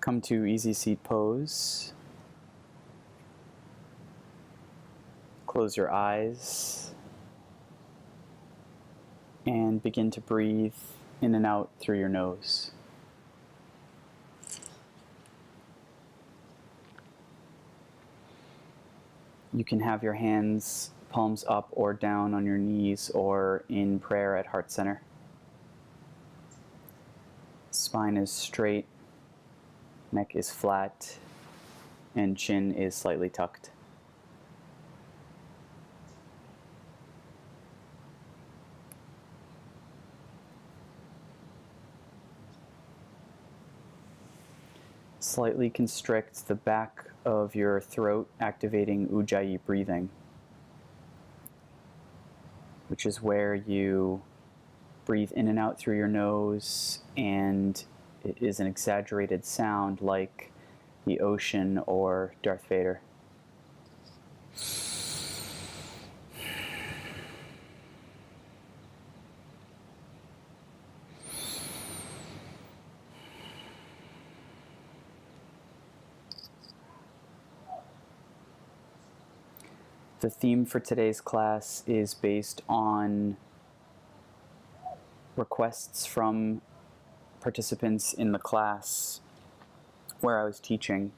Come to easy seat pose. Close your eyes and begin to breathe in and out through your nose. You can have your hands palms up or down on your knees or in prayer at heart center. Spine is straight, neck is flat, and chin is slightly tucked. Slightly constrict the back of your throat, activating Ujjayi breathing, which is where you breathe in and out through your nose, and it is an exaggerated sound like the ocean or Darth Vader. The theme for today's class is based on requests from participants in the class where I was teaching,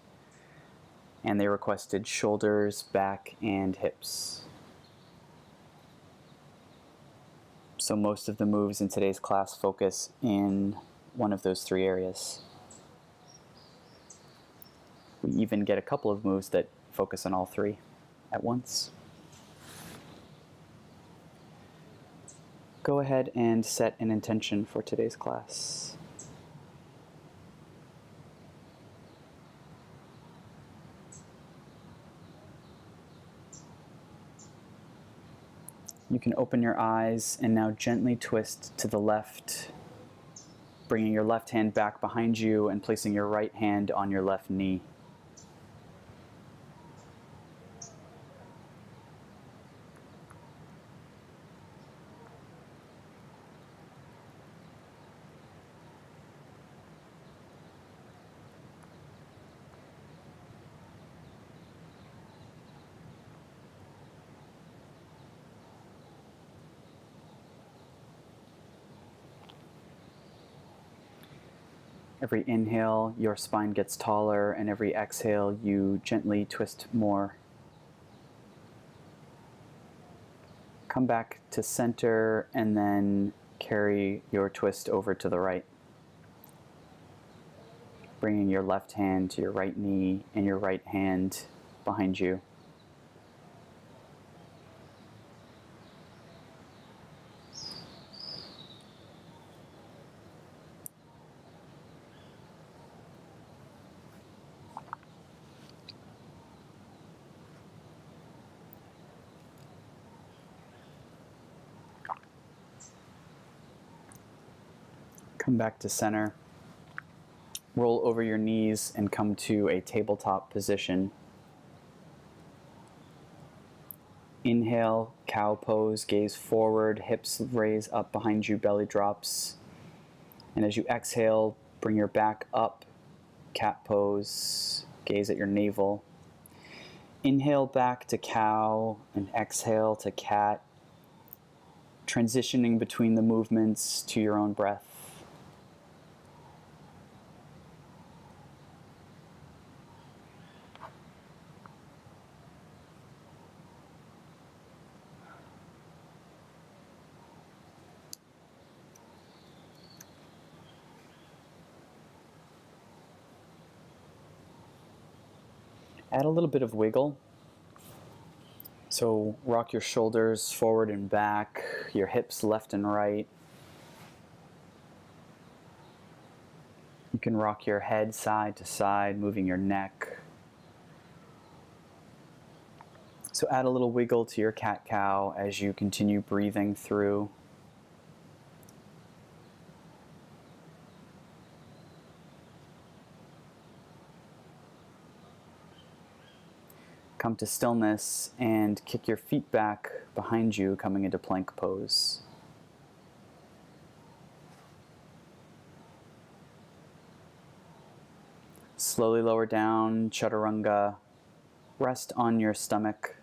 and they requested shoulders, back, and hips. So most of the moves in today's class focus in one of those three areas. We even get a couple of moves that focus on all three at once. Go ahead and set an intention for today's class. You can open your eyes and now gently twist to the left, bringing your left hand back behind you and placing your right hand on your left knee. Every inhale, your spine gets taller, and every exhale, you gently twist more. Come back to center and then carry your twist over to the right. Bringing your left hand to your right knee and your right hand behind you. Come back to center. Roll over your knees and come to a tabletop position. Inhale, cow pose, gaze forward, hips raise up behind you, belly drops. And as you exhale, bring your back up, cat pose, gaze at your navel. Inhale back to cow and exhale to cat, transitioning between the movements to your own breath. Add a little bit of wiggle. So rock your shoulders forward and back, your hips left and right. You can rock your head side to side, moving your neck. So add a little wiggle to your cat-cow as you continue breathing through. Come to stillness and kick your feet back behind you, coming into plank pose. Slowly lower down, chaturanga. Rest on your stomach.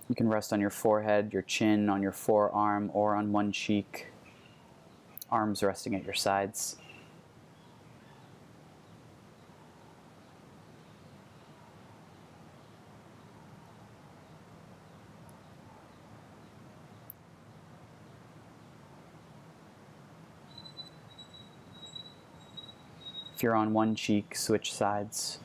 You can rest on your forehead, your chin, on your forearm, or on one cheek. Arms resting at your sides. If you're on one cheek, switch sides.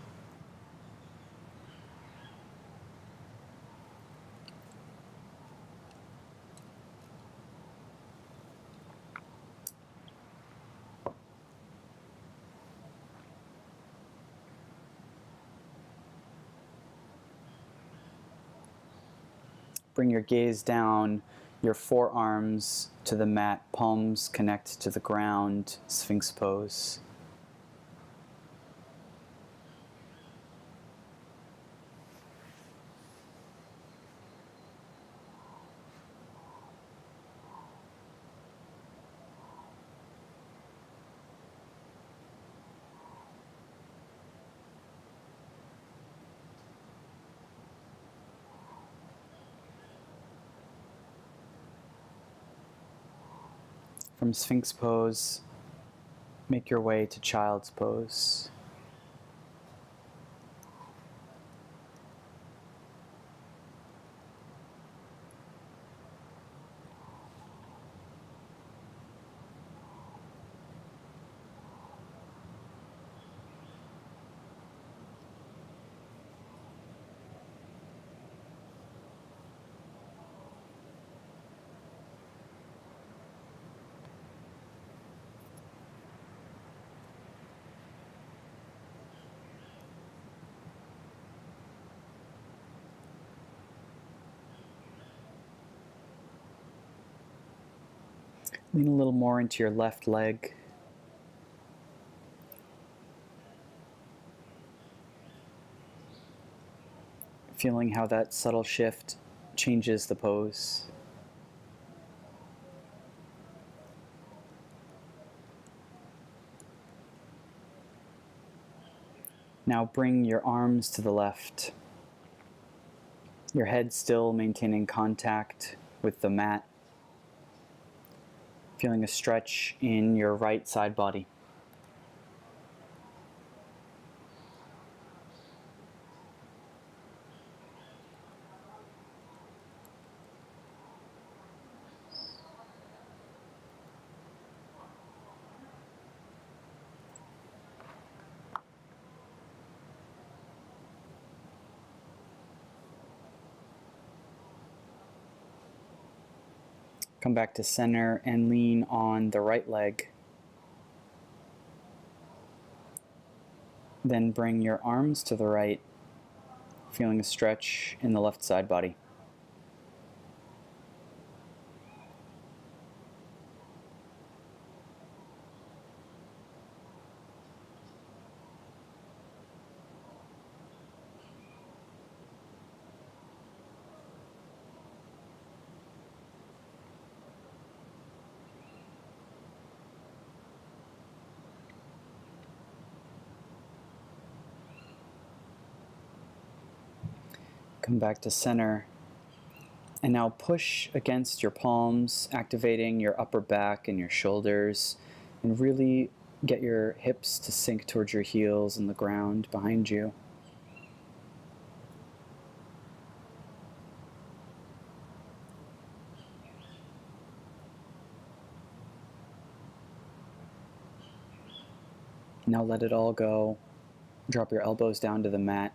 Bring your gaze down, your forearms to the mat, palms connect to the ground, Sphinx pose. From Sphinx pose, make your way to Child's pose. Lean a little more into your left leg. Feeling how that subtle shift changes the pose. Now bring your arms to the left. Your head still maintaining contact with the mat. Feeling a stretch in your right side body. Come back to center and lean on the right leg. Then bring your arms to the right, feeling a stretch in the left side body. Come back to center. And now push against your palms, activating your upper back and your shoulders, and really get your hips to sink towards your heels and the ground behind you. Now let it all go. Drop your elbows down to the mat.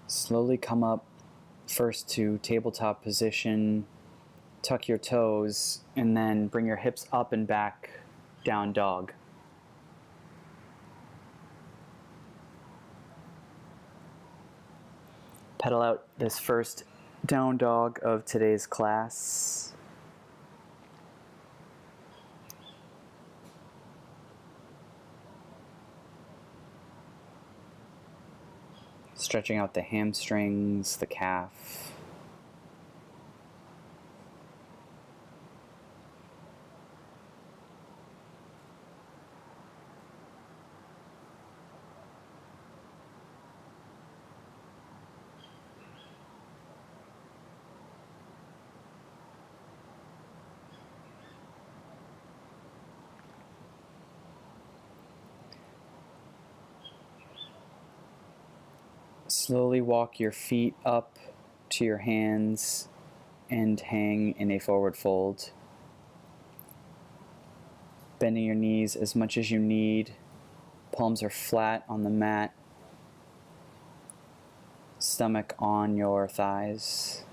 Slowly come up first to tabletop position, tuck your toes, and then bring your hips up and back, down dog. Pedal out this first down dog of today's class. Stretching out the hamstrings, the calf. Slowly walk your feet up to your hands and hang in a forward fold. Bending your knees as much as you need. Palms are flat on the mat. Stomach on your thighs.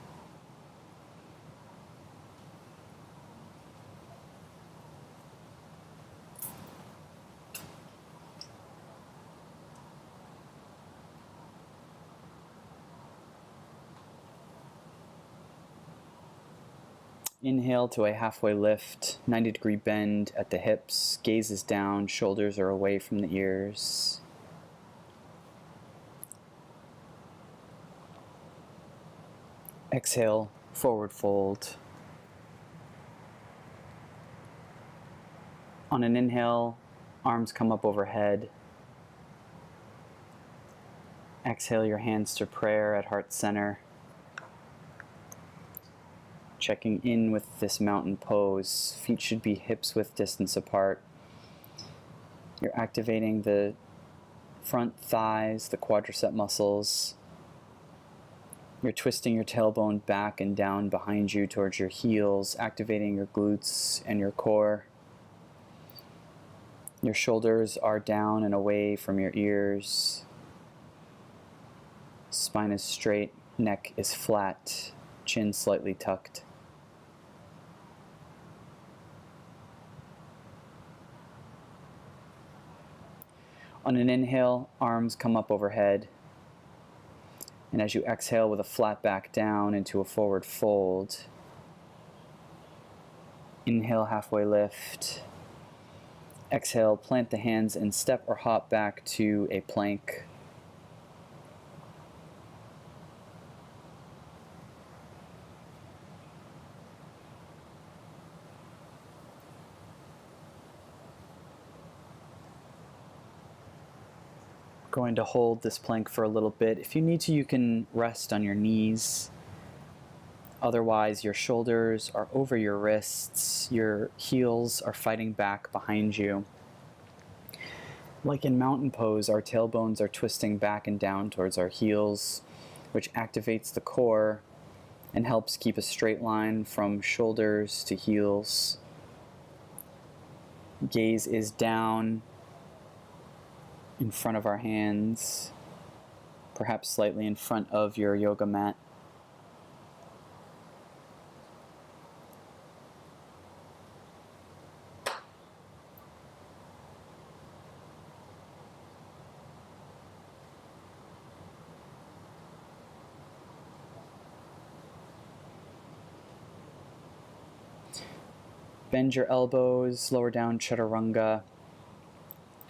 Inhale to a halfway lift, 90-degree bend at the hips, gaze is down, shoulders are away from the ears. Exhale, forward fold. On an inhale, arms come up overhead. Exhale your hands to prayer at heart center. Checking in with this mountain pose. Feet should be hips width distance apart. You're activating the front thighs, the quadricep muscles. You're twisting your tailbone back and down behind you towards your heels, activating your glutes and your core. Your shoulders are down and away from your ears. Spine is straight, neck is flat, chin slightly tucked. On an inhale, arms come up overhead. And as you exhale with a flat back down into a forward fold, inhale, halfway lift. Exhale, plant the hands and step or hop back to a plank. Going to hold this plank for a little bit. If you need to, you can rest on your knees. Otherwise, your shoulders are over your wrists, your heels are fighting back behind you. Like in mountain pose, our tailbones are twisting back and down towards our heels, which activates the core and helps keep a straight line from shoulders to heels. Gaze is down in front of our hands, perhaps slightly in front of your yoga mat. Bend your elbows, lower down chaturanga,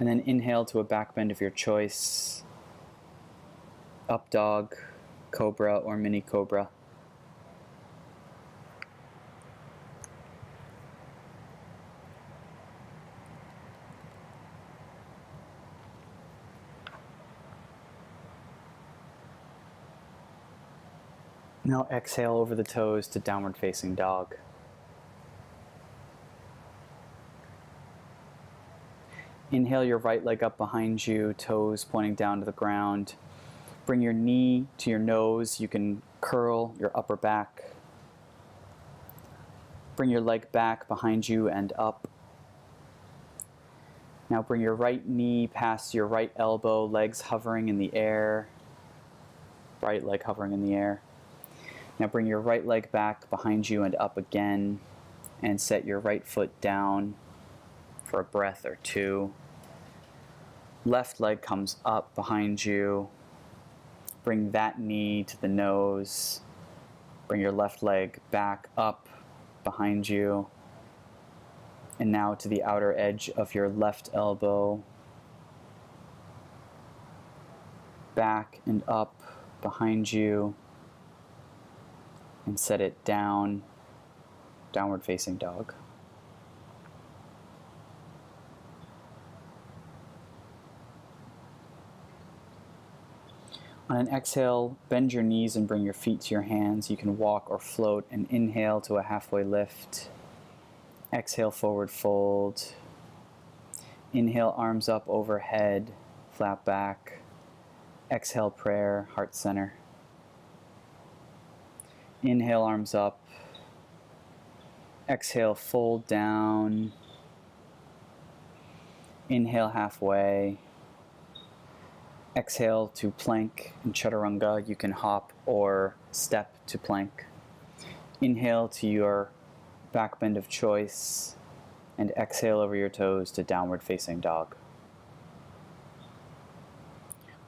and then inhale to a back bend of your choice. Up dog, cobra, or mini cobra. Now exhale over the toes to downward facing dog. Inhale your right leg up behind you, toes pointing down to the ground. Bring your knee to your nose. You can curl your upper back. Bring your leg back behind you and up. Now bring your right knee past your right elbow, legs hovering in the air. Right leg hovering in the air. Now bring your right leg back behind you and up again, and set your right foot down for a breath or two. Left leg comes up behind you. Bring that knee to the nose. Bring your left leg back up behind you. And now to the outer edge of your left elbow. back and up behind you, and set it down, downward facing dog. On an exhale, bend your knees and bring your feet to your hands. You can walk or float, and inhale to a halfway lift. Exhale, forward fold. Inhale, arms up overhead, flat back. Exhale, prayer, heart center. Inhale, arms up. Exhale, fold down. Inhale, halfway. Exhale to plank and chaturanga. You can hop or step to plank. Inhale to your back bend of choice, and exhale over your toes to downward facing dog.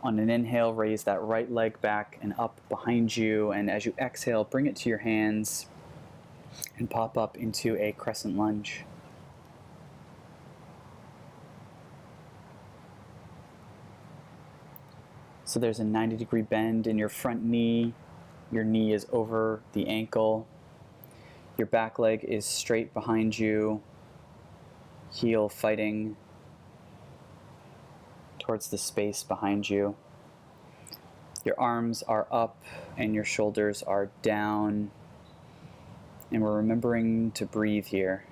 On an inhale, raise that right leg back and up behind you, and as you exhale, bring it to your hands and pop up into a crescent lunge. So there's a 90-degree bend in your front knee. Your knee is over the ankle. Your back leg is straight behind you, heel fighting towards the space behind you. Your arms are up and your shoulders are down. And we're remembering to breathe here.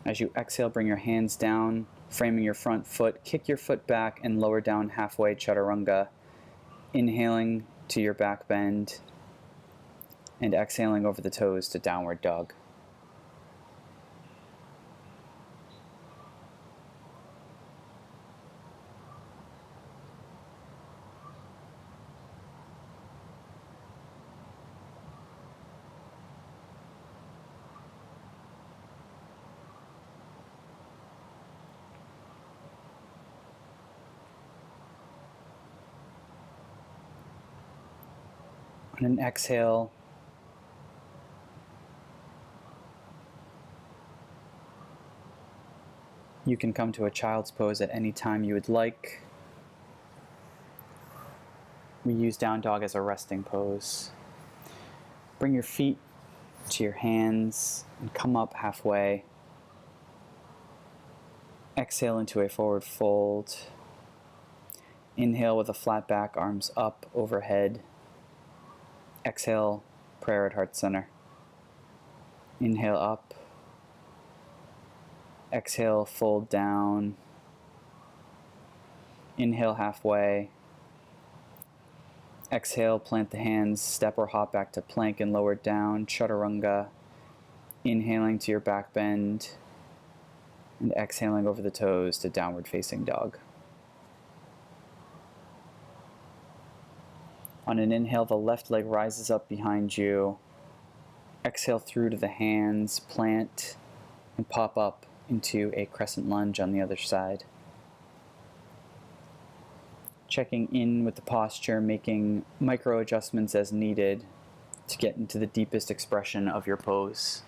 As you exhale, bring your hands down, framing your front foot. Kick your foot back and lower down halfway, chaturanga. Inhaling to your back bend and exhaling over the toes to downward dog. On an exhale, you can come to a child's pose at any time you would like. We use down dog as a resting pose. Bring your feet to your hands and come up halfway. Exhale into a forward fold. Inhale with a flat back, arms up overhead. Exhale, prayer at heart center. Inhale up. Exhale, fold down. Inhale halfway. Exhale, plant the hands, step or hop back to plank and lower down, chaturanga. Inhaling to your back bend and exhaling over the toes to downward facing dog. On an inhale, the left leg rises up behind you. Exhale through to the hands, plant, and pop up into a crescent lunge on the other side. Checking in with the posture, making micro adjustments as needed to get into the deepest expression of your pose.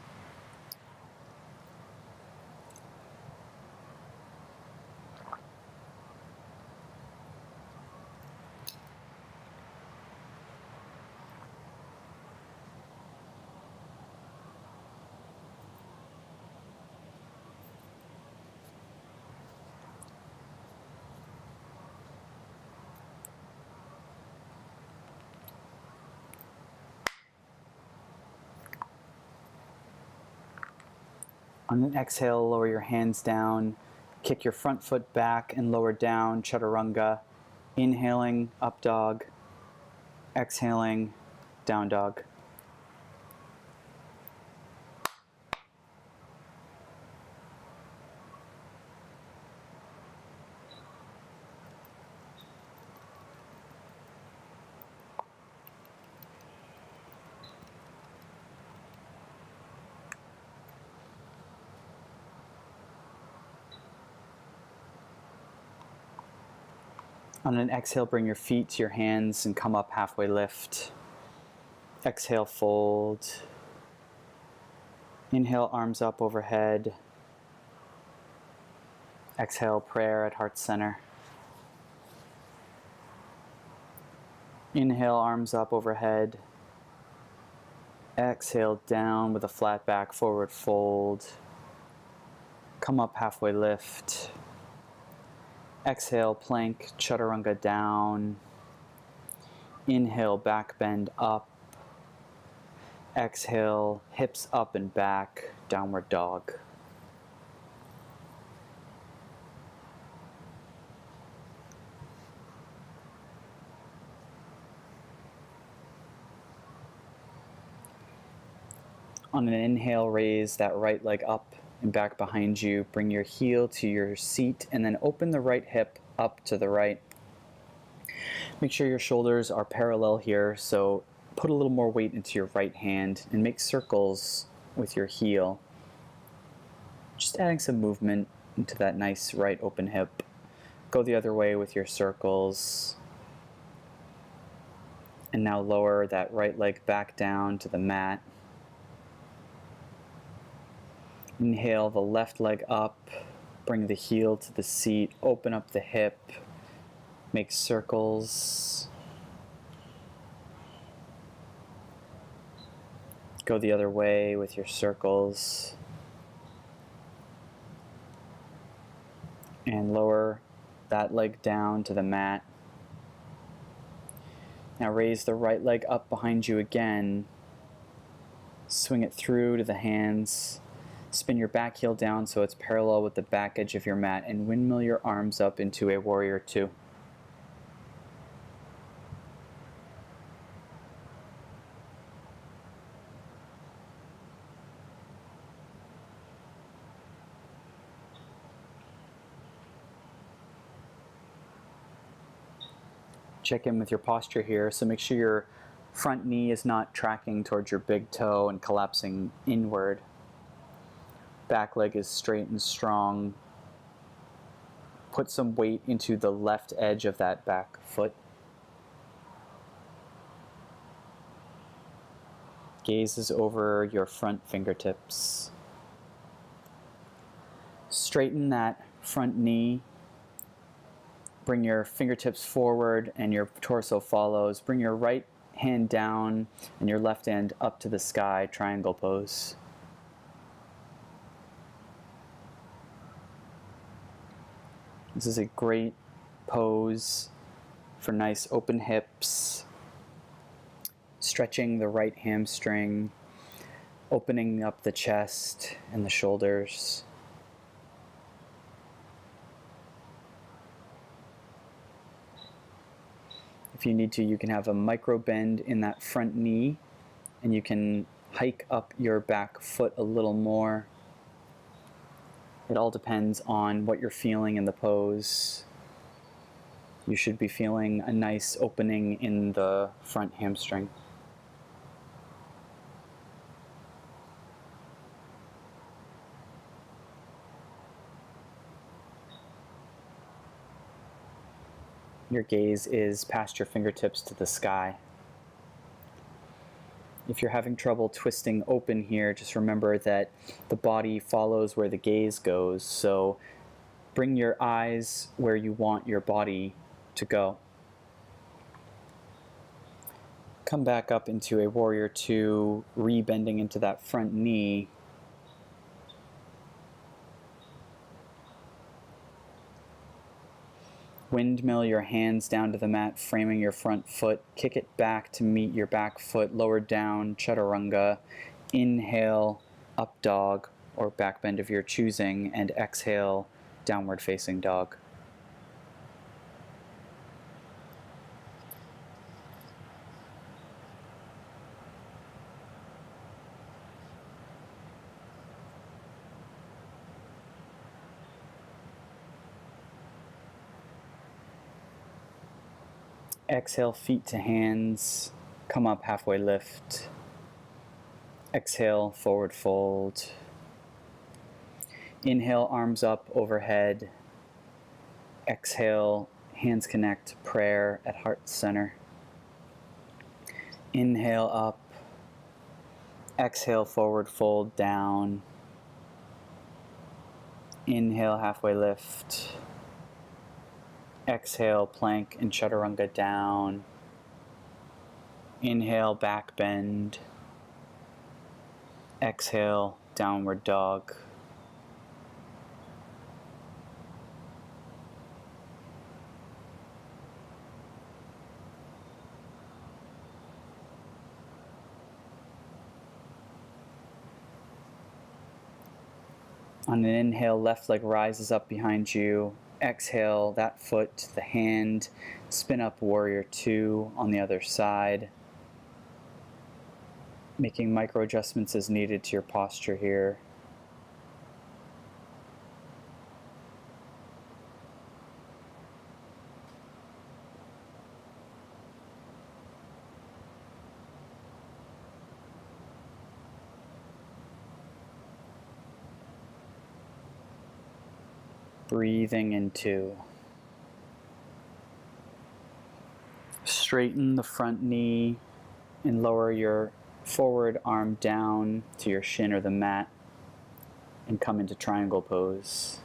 On an exhale, lower your hands down, kick your front foot back and lower down, chaturanga. Inhaling, up dog. Exhaling, down dog. On an exhale, bring your feet to your hands and come up halfway lift. Exhale, fold. Inhale, arms up overhead. Exhale, prayer at heart center. Inhale, arms up overhead. Exhale, down with a flat back, forward fold. Come up, halfway lift. Exhale, plank, chaturanga down. Inhale, back bend up. Exhale, hips up and back, downward dog. On an inhale, raise that right leg up and back behind you. Bring your heel to your seat and then open the right hip up to the right. Make sure your shoulders are parallel here, so put a little more weight into your right hand and make circles with your heel. Just adding some movement into that nice right open hip. Go the other way with your circles. And now lower that right leg back down to the mat. Inhale the left leg up, bring the heel to the seat, open up the hip, make circles. Go the other way with your circles. And lower that leg down to the mat. Now raise the right leg up behind you again. Swing it through to the hands. Spin your back heel down so it's parallel with the back edge of your mat and windmill your arms up into a warrior two. Check in with your posture here, so make sure your front knee is not tracking towards your big toe and collapsing inward. Back leg is straight and strong. Put some weight into the left edge of that back foot. Gaze is over your front fingertips. Straighten that front knee. Bring your fingertips forward and your torso follows. Bring your right hand down and your left hand up to the sky, triangle pose. This is a great pose for nice open hips, stretching the right hamstring, opening up the chest and the shoulders. If you need to, you can have a micro bend in that front knee, and you can hike up your back foot a little more. It all depends on what you're feeling in the pose. You should be feeling a nice opening in the front hamstring. Your gaze is past your fingertips to the sky. If you're having trouble twisting open here, just remember that the body follows where the gaze goes, so bring your eyes where you want your body to go. Come back up into a warrior two, re-bending into that front knee. Windmill your hands down to the mat, framing your front foot. Kick it back to meet your back foot, lower down, chaturanga. Inhale, up dog, or back bend of your choosing, and exhale, downward facing dog. Exhale, feet to hands, come up, halfway lift. Exhale, forward fold. Inhale, arms up overhead. Exhale, hands connect, prayer at heart center. Inhale up. Exhale, forward fold down. Inhale, halfway lift. Exhale, plank and chaturanga down. Inhale, back bend. Exhale, downward dog. On an inhale, left leg rises up behind you. Exhale, that foot, the hand, spin up warrior two on the other side. Making micro adjustments as needed to your posture here. Breathing into. Straighten the front knee and lower your forward arm down to your shin or the mat and come into triangle pose.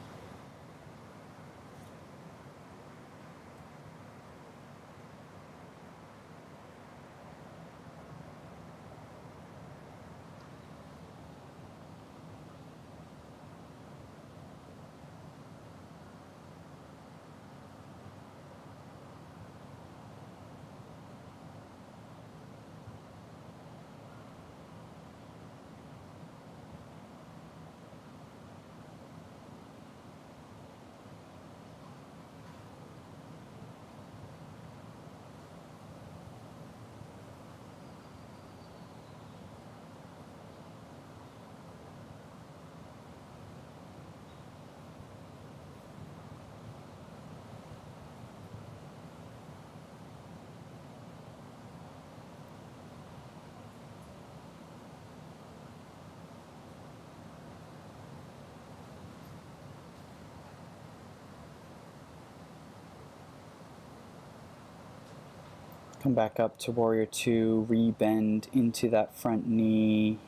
Come back up to warrior two, rebend into that front knee.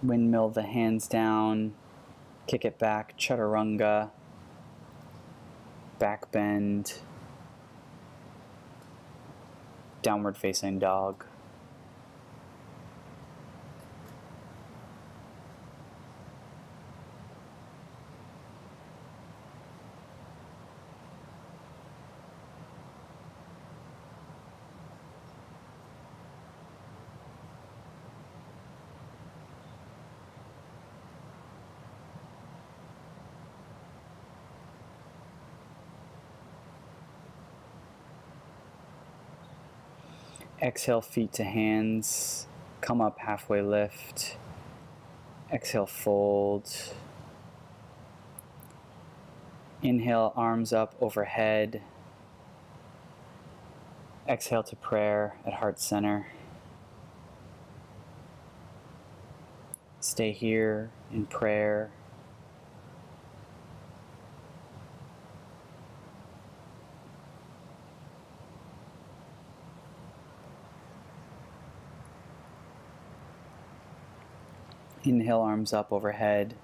Windmill the hands down, kick it back, chaturanga, back bend, downward facing dog. Exhale, feet to hands, come up halfway lift. Exhale, fold. Inhale, arms up overhead. Exhale to prayer at heart center. Stay here in prayer. Inhale, arms up overhead.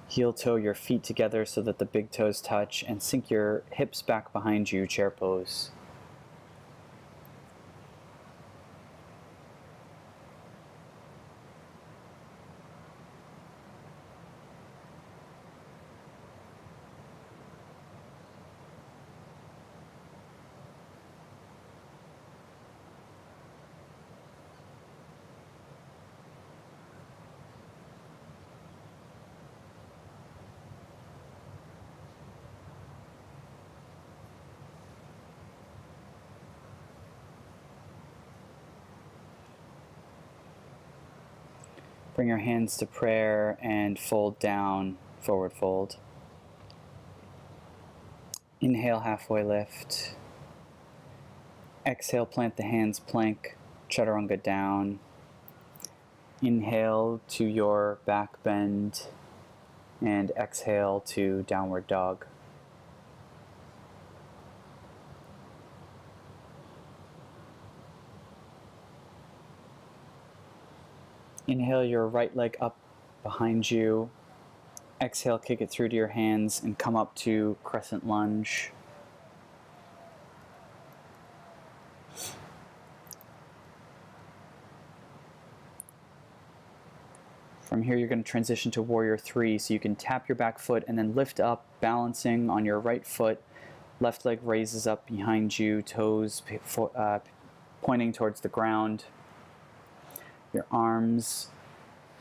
Heel toe your feet together so that the big toes touch, and sink your hips back behind you, chair pose. Bring your hands to prayer and fold down, forward fold. Inhale, halfway lift. Exhale, plant the hands, plank, chaturanga down. Inhale to your back bend. And exhale to downward dog. Inhale your right leg up behind you. Exhale, kick it through to your hands and come up to crescent lunge. From here, you're going to transition to warrior three, so you can tap your back foot and then lift up, balancing on your right foot. Left leg raises up behind you, toes pointing towards the ground. Your arms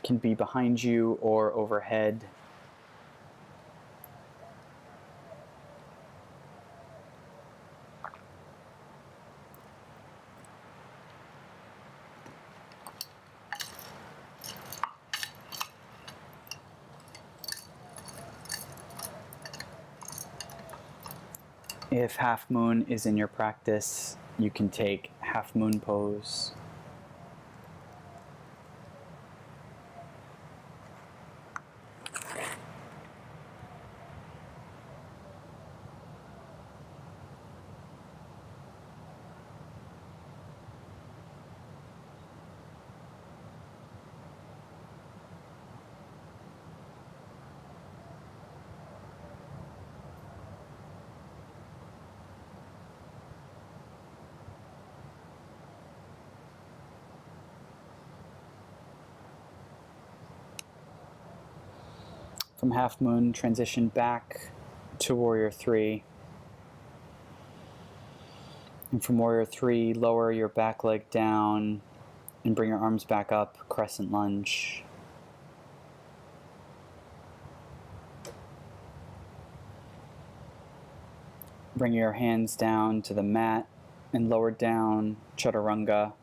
can be behind you or overhead. If half moon is in your practice, you can take half moon pose. From half moon, transition back to warrior three. And from warrior three, lower your back leg down and bring your arms back up, crescent lunge. Bring your hands down to the mat and lower down, chaturanga.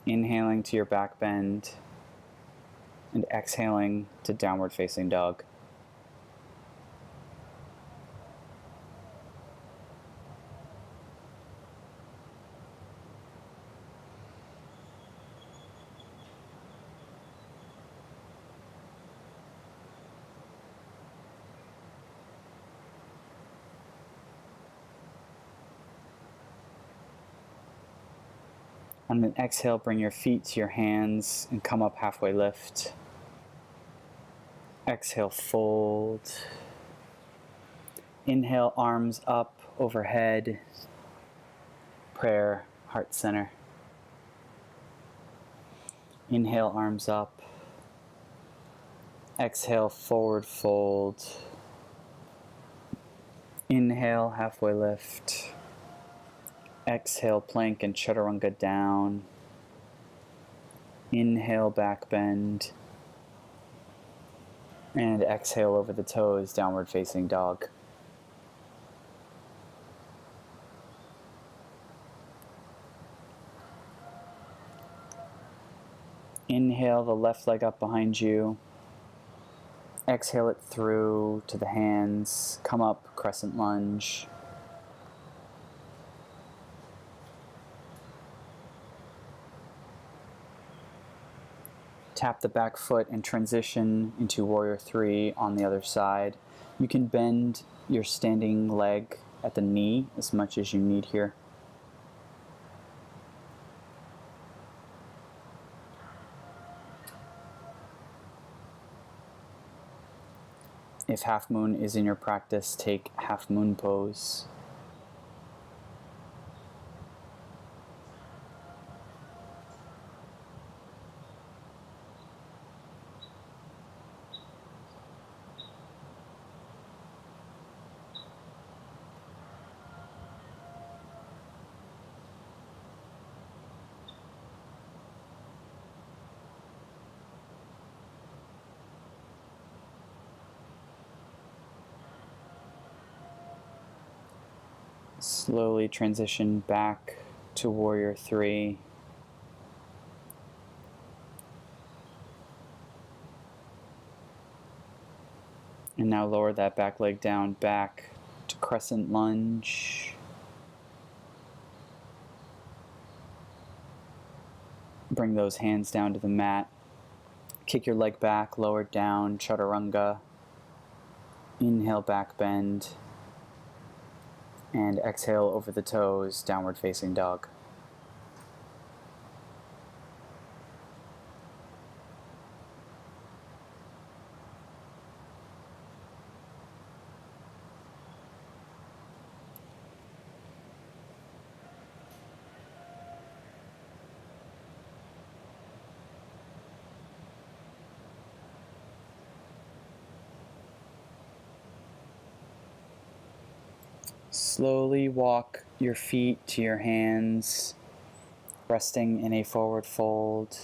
Inhaling to your back bend and exhaling to downward facing dog. On an exhale, bring your feet to your hands and come up halfway lift. Exhale, fold. Inhale, arms up overhead. Prayer, heart center. Inhale, arms up. Exhale, forward fold. Inhale, halfway lift. Exhale, plank and chaturanga down. Inhale, back bend. And exhale over the toes, downward facing dog. Inhale the left leg up behind you. Exhale it through to the hands. Come up, crescent lunge. Tap the back foot and transition into warrior three on the other side. You can bend your standing leg at the knee as much as you need here. If half moon is in your practice, take half moon pose. Slowly transition back to warrior three. And now lower that back leg down, back to crescent lunge. Bring those hands down to the mat. Kick your leg back, lower down, chaturanga. Inhale, back bend. And exhale over the toes, downward facing dog. Slowly walk your feet to your hands, resting in a forward fold.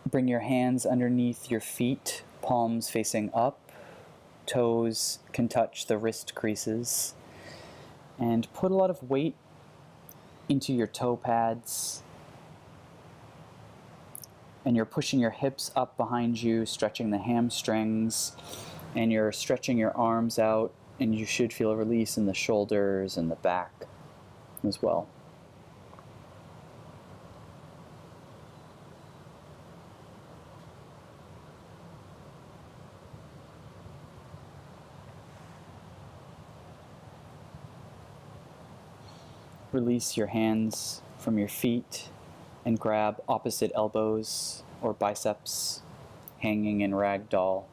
Bring your hands underneath your feet, palms facing up, toes can touch the wrist creases, and put a lot of weight into your toe pads. And you're pushing your hips up behind you, stretching the hamstrings, and you're stretching your arms out, and you should feel a release in the shoulders and the back as well. Release your hands from your feet and grab opposite elbows or biceps, hanging in ragdoll.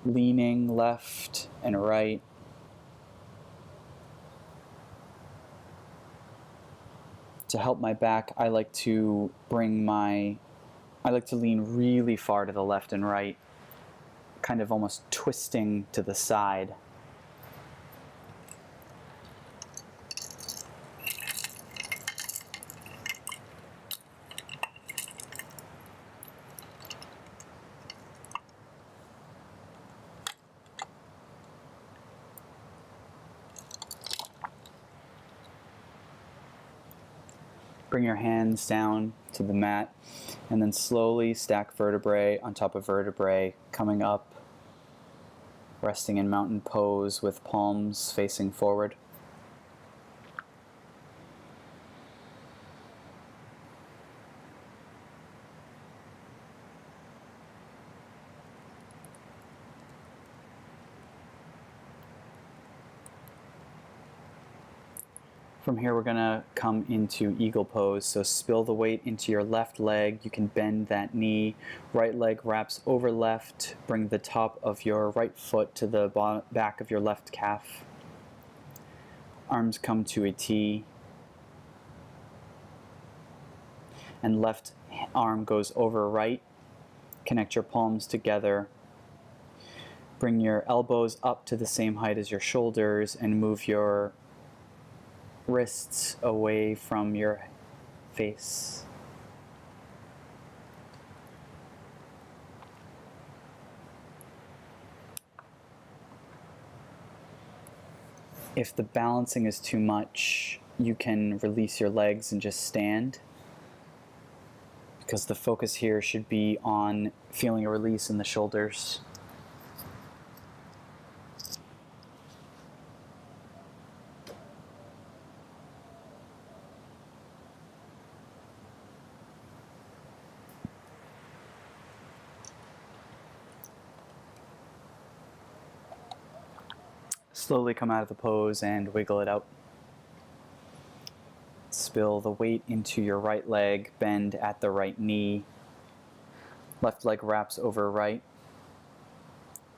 Leaning left and right. To help my back, I like to lean really far to the left and right, kind of almost twisting to the side. Bring your hands down to the mat and then slowly stack vertebrae on top of vertebrae, coming up, resting in mountain pose with palms facing forward. From here, we're gonna come into eagle pose. So spill the weight into your left leg. You can bend that knee. Right leg wraps over left. Bring the top of your right foot to the back of your left calf. Arms come to a T. And left arm goes over right. Connect your palms together. Bring your elbows up to the same height as your shoulders and move your wrists away from your face. If the balancing is too much, you can release your legs and just stand, because the focus here should be on feeling a release in the shoulders. Slowly come out of the pose and wiggle it out. Spill the weight into your right leg, bend at the right knee. Left leg wraps over right.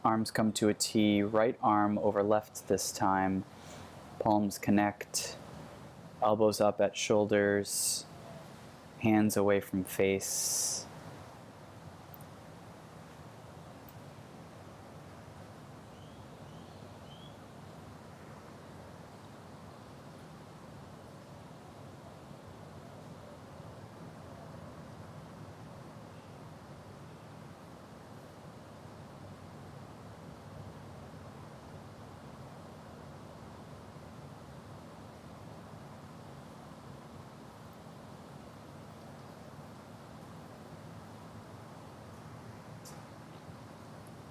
Arms come to a T, right arm over left this time. Palms connect, elbows up at shoulders, hands away from face.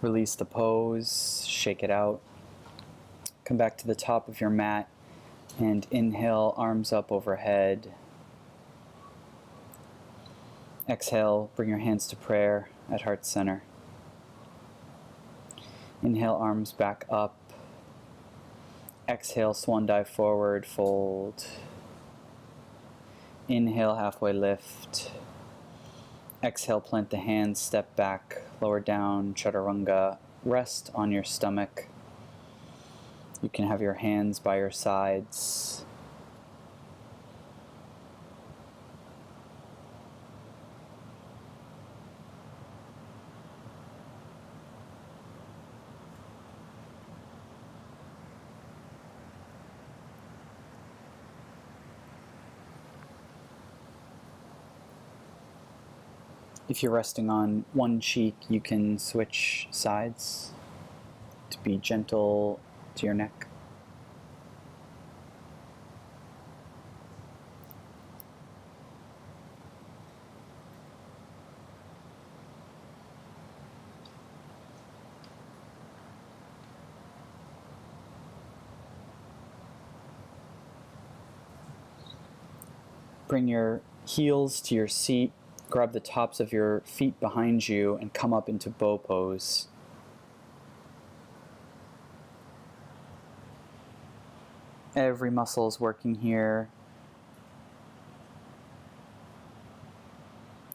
Release the pose, shake it out. Come back to the top of your mat and inhale, arms up overhead. Exhale, bring your hands to prayer at heart center. Inhale, arms back up. Exhale, swan dive forward, fold. Inhale, halfway lift. Exhale, plant the hands, step back, lower down, chaturanga. Rest on your stomach. You can have your hands by your sides. If you're resting on one cheek, you can switch sides to be gentle to your neck. Bring your heels to your seat, grab the tops of your feet behind you, and come up into bow pose. Every muscle is working here.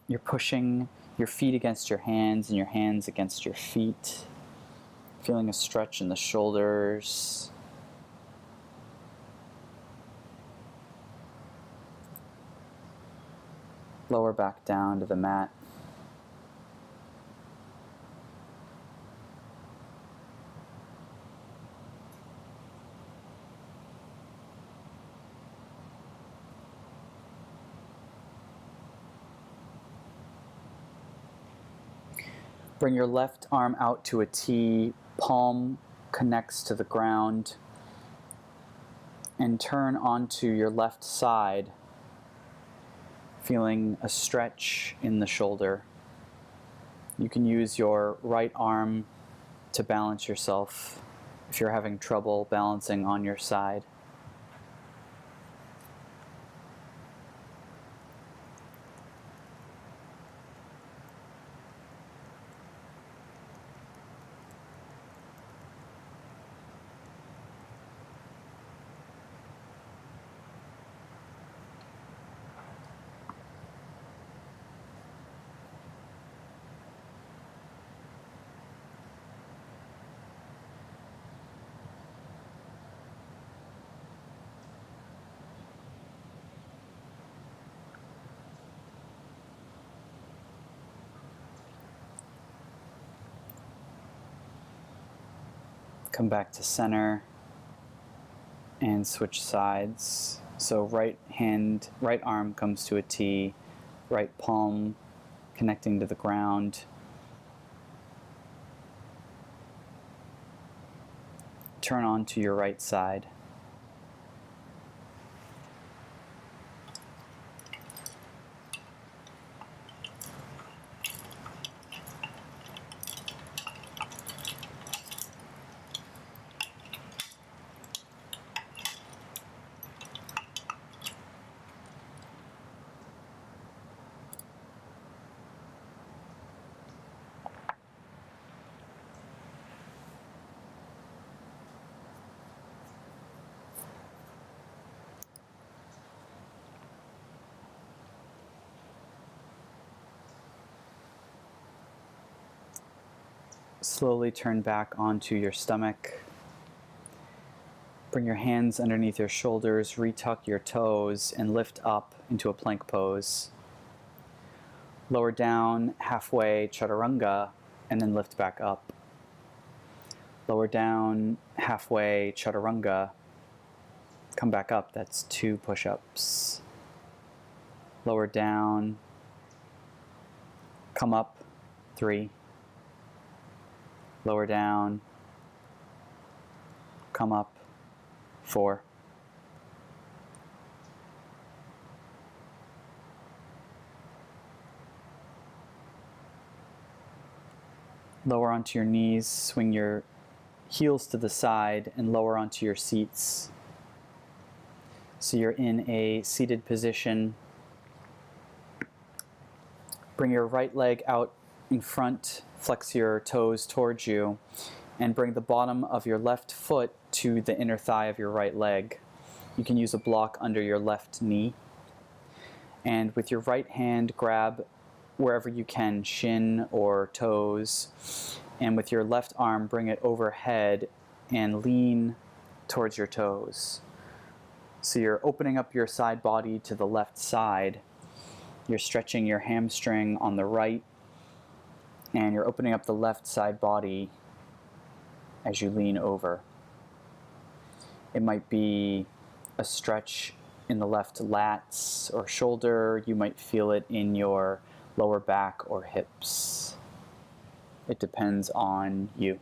You're pushing your feet against your hands and your hands against your feet, feeling a stretch in the shoulders. Lower back down to the mat. Bring your left arm out to a T, palm connects to the ground, and turn onto your left side, feeling a stretch in the shoulder. You can use your right arm to balance yourself if you're having trouble balancing on your side. Come back to center and switch sides. So right arm comes to a T, right palm connecting to the ground. Turn on to your right side. Slowly turn back onto your stomach. Bring your hands underneath your shoulders, retuck your toes, and lift up into a plank pose. Lower down halfway, chaturanga, and then lift back up. Lower down halfway, chaturanga. Come back up, that's 2 push-ups. Lower down, come up, 3. Lower down, come up, 4. Lower onto your knees, swing your heels to the side and lower onto your seats. So you're in a seated position. Bring your right leg out in front, flex your toes towards you, and bring the bottom of your left foot to the inner thigh of your right leg. You can use a block under your left knee. And with your right hand, grab wherever you can, shin or toes. And with your left arm, bring it overhead and lean towards your toes. So you're opening up your side body to the left side. You're stretching your hamstring on the right, and you're opening up the left side body as you lean over. It might be a stretch in the left lats or shoulder. You might feel it in your lower back or hips. It depends on you.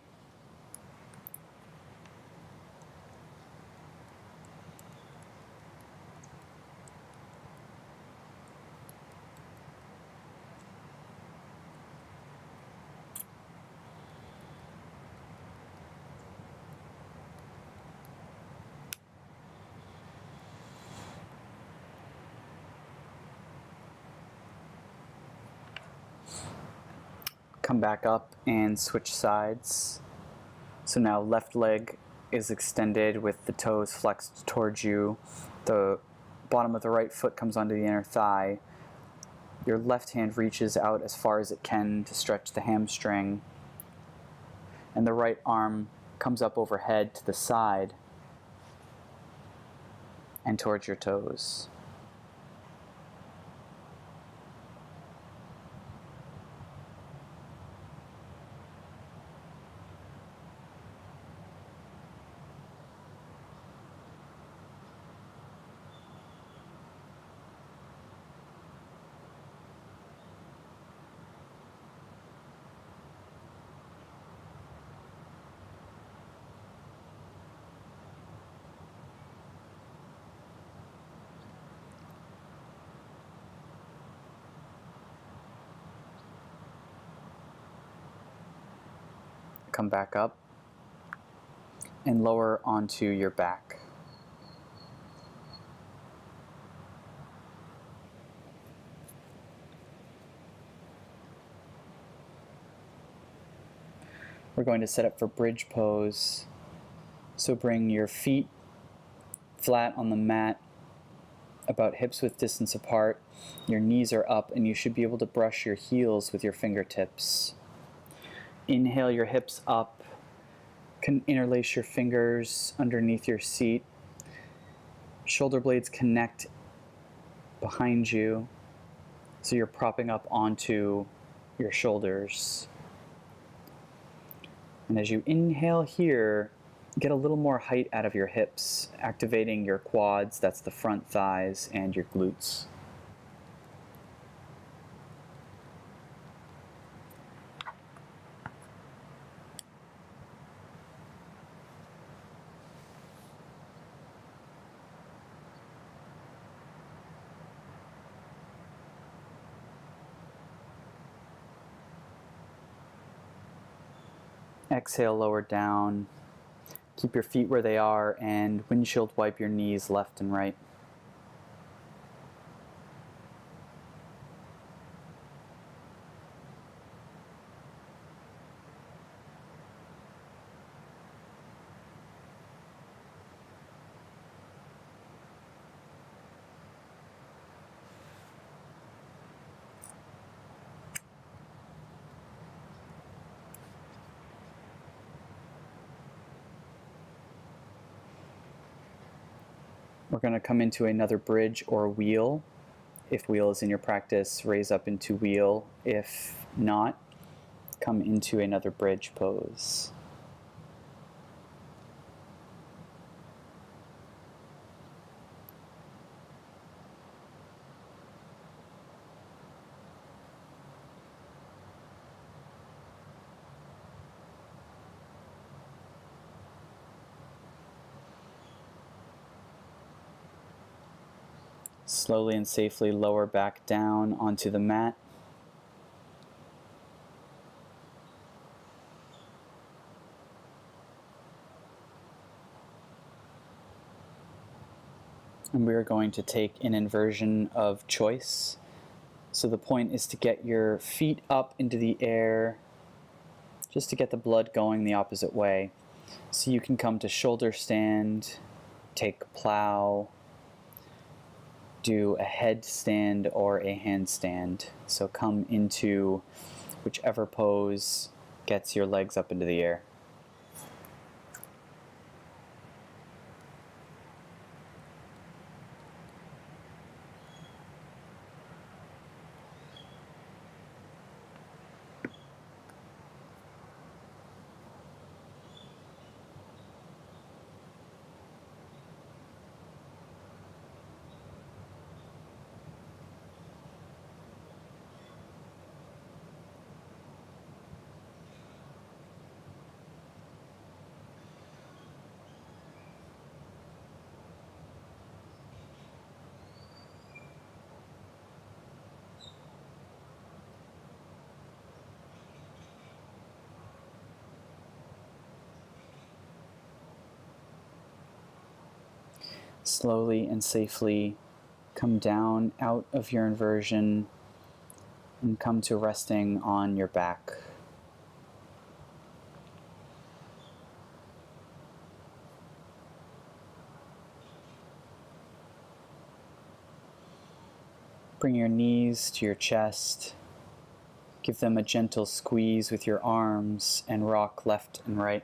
Come back up and switch sides. So now left leg is extended with the toes flexed towards you. The bottom of the right foot comes onto the inner thigh. Your left hand reaches out as far as it can to stretch the hamstring. And the right arm comes up overhead to the side and towards your toes. Come back up and lower onto your back. We're going to set up for bridge pose. So bring your feet flat on the mat, about hips width distance apart. Your knees are up, and you should be able to brush your heels with your fingertips. Inhale your hips up. Interlace your fingers underneath your seat. Shoulder blades connect behind you, so you're propping up onto your shoulders. And as you inhale here, get a little more height out of your hips, activating your quads, that's the front thighs, and your glutes. Exhale, lower down. Keep your feet where they are and windshield wipe your knees left and right. We're going to come into another bridge or wheel. If wheel is in your practice, raise up into wheel. If not, come into another bridge pose. Slowly and safely lower back down onto the mat. And we are going to take an inversion of choice. So the point is to get your feet up into the air, just to get the blood going the opposite way. So you can come to shoulder stand, take plow, do a headstand or a handstand. So come into whichever pose gets your legs up into the air. Slowly and safely come down out of your inversion and come to resting on your back. Bring your knees to your chest. Give them a gentle squeeze with your arms and rock left and right.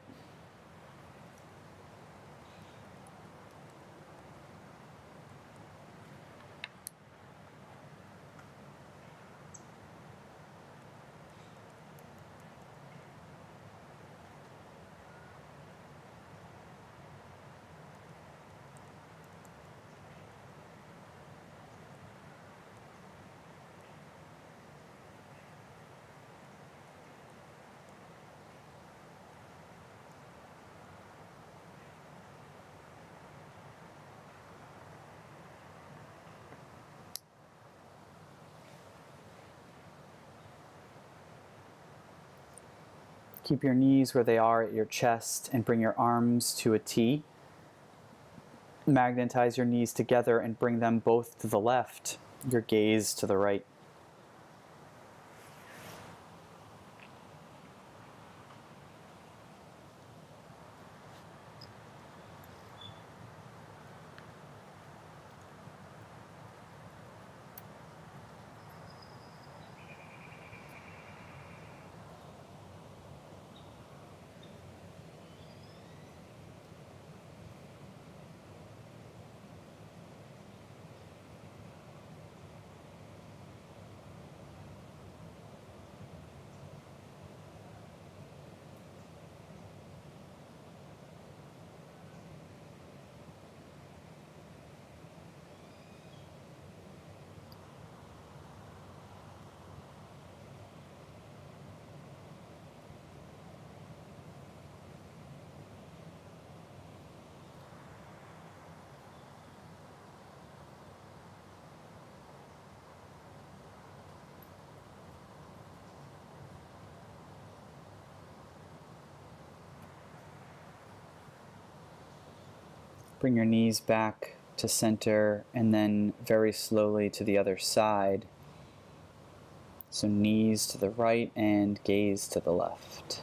Keep your knees where they are at your chest and bring your arms to a T. Magnetize your knees together and bring them both to the left, your gaze to the right. Bring your knees back to center and then very slowly to the other side. So knees to the right and gaze to the left.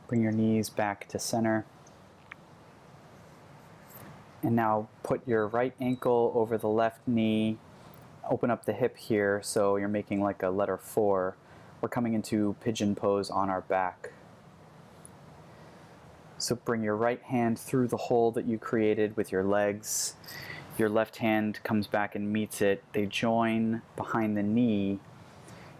Bring your knees back to center. And now put your right ankle over the left knee. Open up the hip here so you're making like a letter 4, we're coming into pigeon pose on our back. So bring your right hand through the hole that you created with your legs. Your left hand comes back and meets it. They join behind the knee,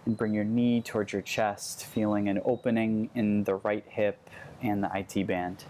and bring your knee towards your chest, feeling an opening in the right hip and the IT band.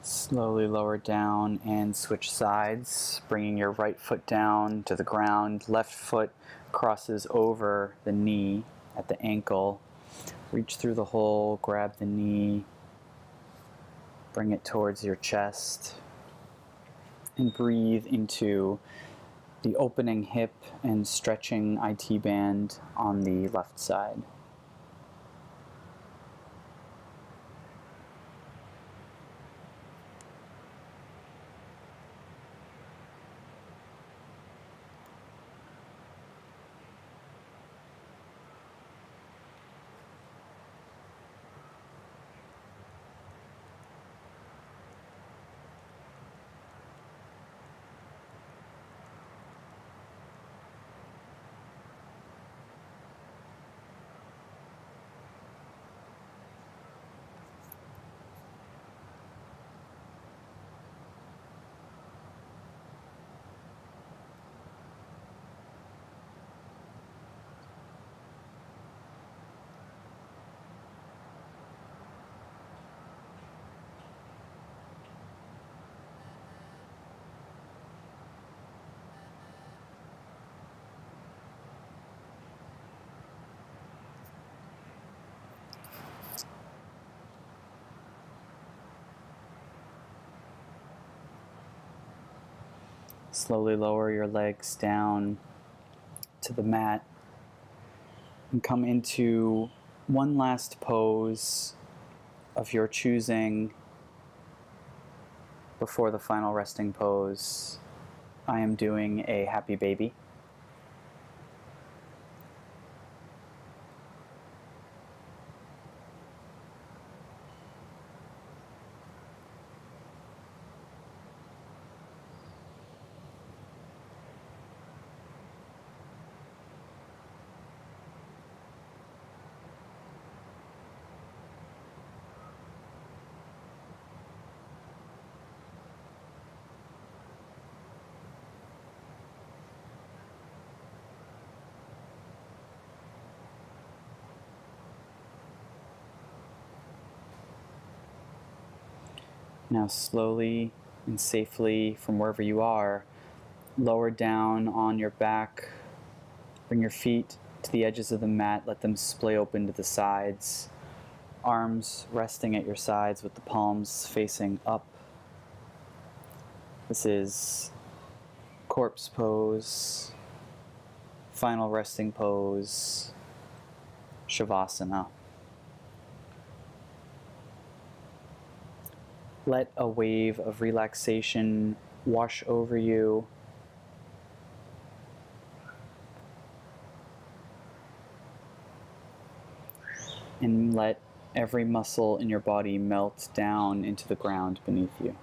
Slowly lower down and switch sides, bringing your right foot down to the ground. Left foot crosses over the knee at the ankle. Reach through the hole, grab the knee, bring it towards your chest, and breathe into the opening hip and stretching IT band on the left side. Slowly lower your legs down to the mat and come into one last pose of your choosing before the final resting pose. I am doing a happy baby. Now slowly and safely from wherever you are, lower down on your back. Bring your feet to the edges of the mat, let them splay open to the sides. Arms resting at your sides with the palms facing up. This is corpse pose, final resting pose, Shavasana. Let a wave of relaxation wash over you. And let every muscle in your body melt down into the ground beneath you.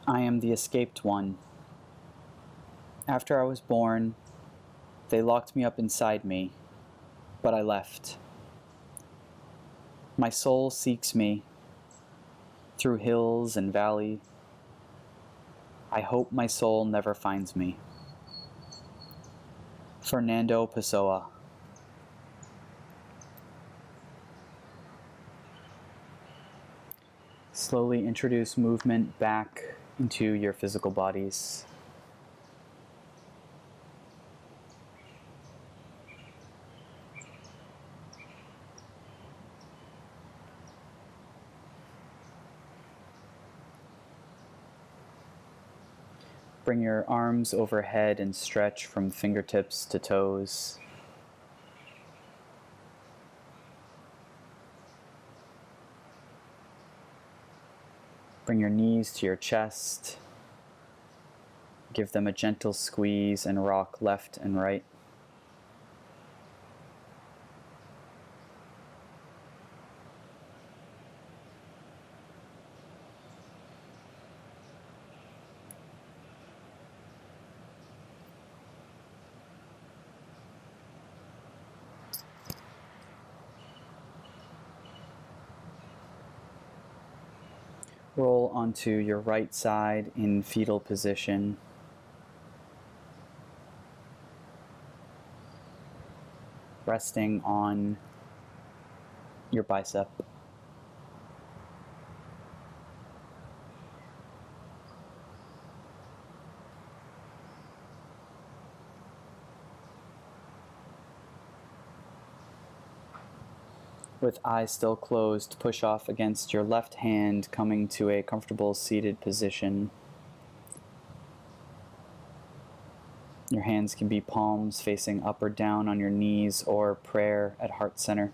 I am the escaped one. After I was born, they locked me up inside me, but I left. My soul seeks me through hills and valley. I hope my soul never finds me. Fernando Pessoa. Slowly introduce movement back into your physical bodies. Bring your arms overhead and stretch from fingertips to toes. Bring your knees to your chest. Give them a gentle squeeze and rock left and right. Roll onto your right side in fetal position. Resting on your bicep. With eyes still closed, push off against your left hand, coming to a comfortable seated position. Your hands can be palms facing up or down on your knees or prayer at heart center.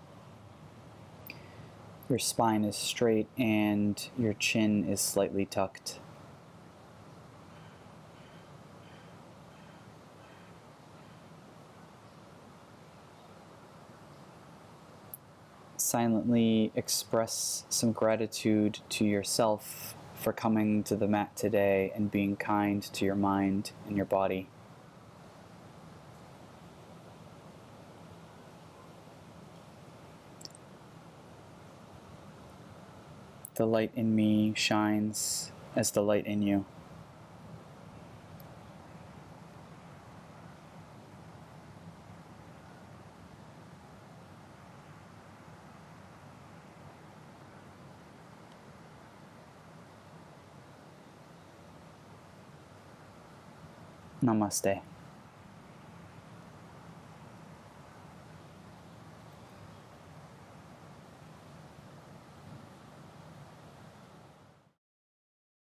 Your spine is straight and your chin is slightly tucked. Silently express some gratitude to yourself for coming to the mat today and being kind to your mind and your body. The light in me shines as the light in you. Namaste.